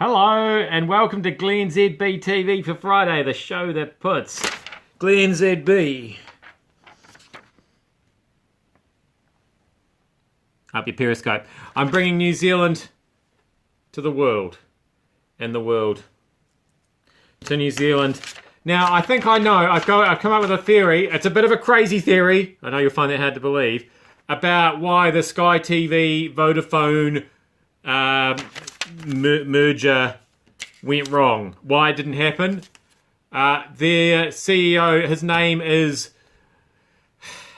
Hello and welcome to glennzb TV for Friday, the show that puts glennzb up your Periscope. I'm bringing New Zealand to the world and the world to New Zealand. Now, I think I know, I've come up with a theory. It's a bit of a crazy theory. I know you'll find that hard to believe. About why the Sky TV Vodafone merger went wrong. Why it didn't happen. Their CEO, his name is,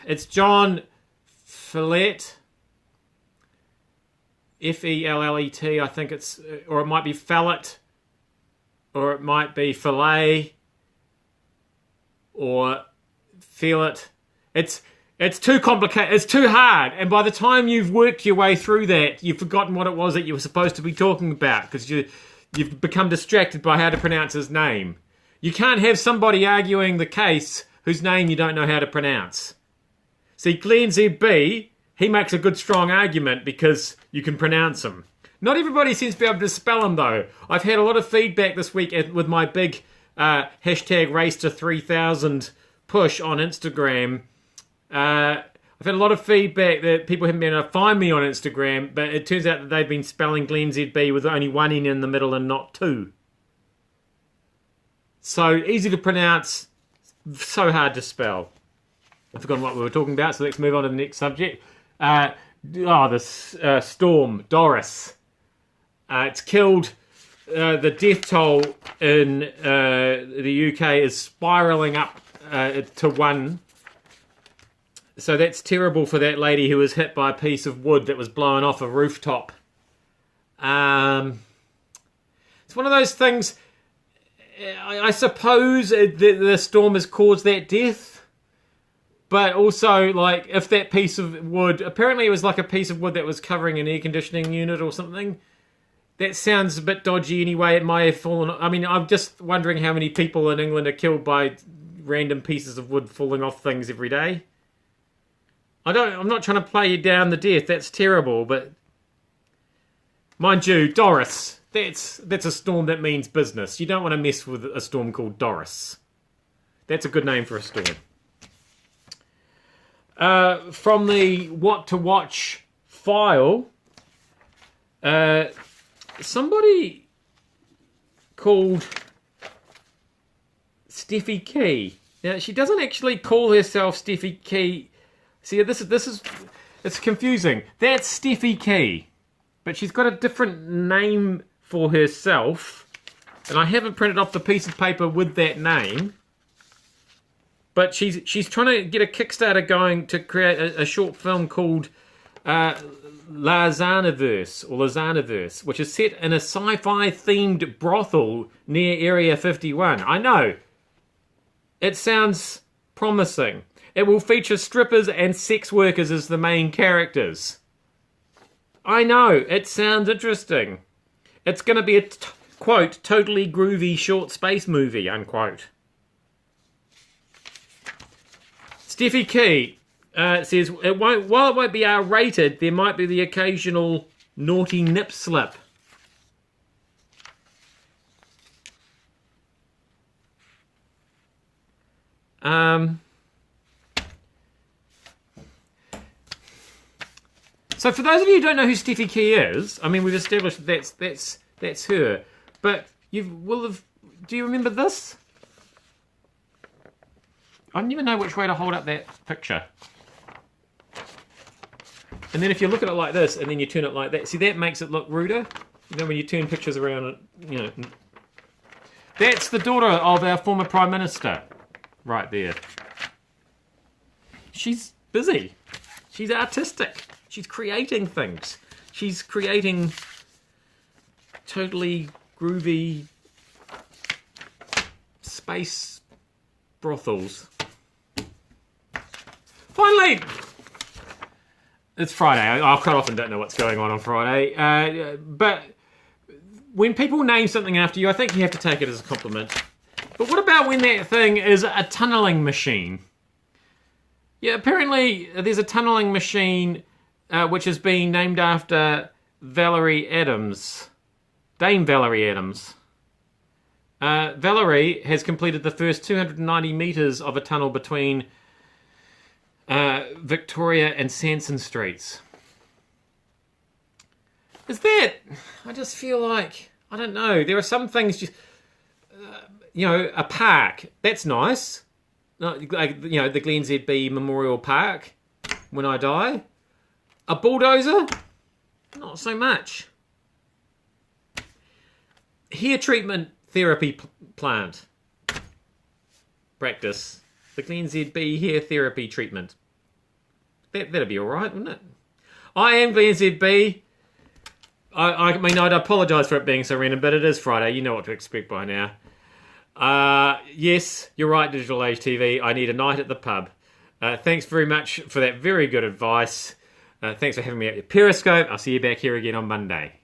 it's John Fellett. Fellet, I think it's, or it might be Fellett, or it might be Fillet, or Fillet. It's too complicated. It's too hard. And by the time you've worked your way through that, you've forgotten what it was that you were supposed to be talking about because you've become distracted by how to pronounce his name. You can't have somebody arguing the case whose name you don't know how to pronounce. See, glennzb, he makes a good strong argument because you can pronounce him. Not everybody seems to be able to spell him though. I've had a lot of feedback this week with my big hashtag race to 3,000 push on Instagram. I've had a lot of feedback that people haven't been able to find me on Instagram, but it turns out that they've been spelling glennzb with only one N in the middle and not two. So easy to pronounce, so hard to spell. I've forgotten what we were talking about, so let's move on to the next subject. This storm, Doris. It's killed, the death toll in the UK is spiralling up to 1. So that's terrible for that lady who was hit by a piece of wood that was blown off a rooftop. It's one of those things, I suppose the storm has caused that death. But also, like, if that piece of wood, apparently it was like a piece of wood that was covering an air conditioning unit or something. That sounds a bit dodgy anyway. It might have fallen. I mean, I'm just wondering how many people in England are killed by random pieces of wood falling off things every day. I'm not trying to play you down the death. That's terrible, but mind you, Doris, that's a storm that means business. You don't want to mess with a storm called Doris. That's a good name for a storm. From the What to Watch file, somebody called Steffi Key. Now, she doesn't actually call herself Steffi Key. See, it's confusing. That's Steffi Key, but she's got a different name for herself, and I haven't printed off the piece of paper with that name. But she's trying to get a Kickstarter going to create a short film called Lasagnaverse, which is set in a sci-fi themed brothel near Area 51. I know. It sounds promising. It will feature strippers and sex workers as the main characters. I know, it sounds interesting. It's going to be a, quote, totally groovy short space movie, unquote. Steffi Key says, while it won't be R-rated, there might be the occasional naughty nip slip. So for those of you who don't know who Steffi Key is, I mean, we've established that that's her. But do you remember this? I never know which way to hold up that picture. And then if you look at it like this, and then you turn it like that, see, that makes it look ruder. You know, when you turn pictures around, you know. That's the daughter of our former Prime Minister, right there. She's busy. She's artistic. She's creating things. She's creating totally groovy space brothels. Finally, it's Friday. I quite often don't know what's going on Friday. But when people name something after you, I think you have to take it as a compliment. But what about when that thing is a tunnelling machine? Yeah, apparently there's a tunnelling machine which is being named after Valerie Adams. Dame Valerie Adams. Valerie has completed the first 290 metres of a tunnel between Victoria and Sanson Streets. Is that... I just feel like... I don't know. There are some things just... a park. That's nice. Like, the GlenZB Memorial Park when I die. A bulldozer? Not so much. Hair treatment therapy plant. Practice. The GlenZB hair therapy treatment. That'd be alright, wouldn't it? I am GlenZB. I mean, I'd apologise for it being so random, but it is Friday. You know what to expect by now. Yes, you're right, Digital Age TV. I need a night at the pub. Thanks very much for that very good advice. Thanks for having me at your Periscope. I'll see you back here again on Monday.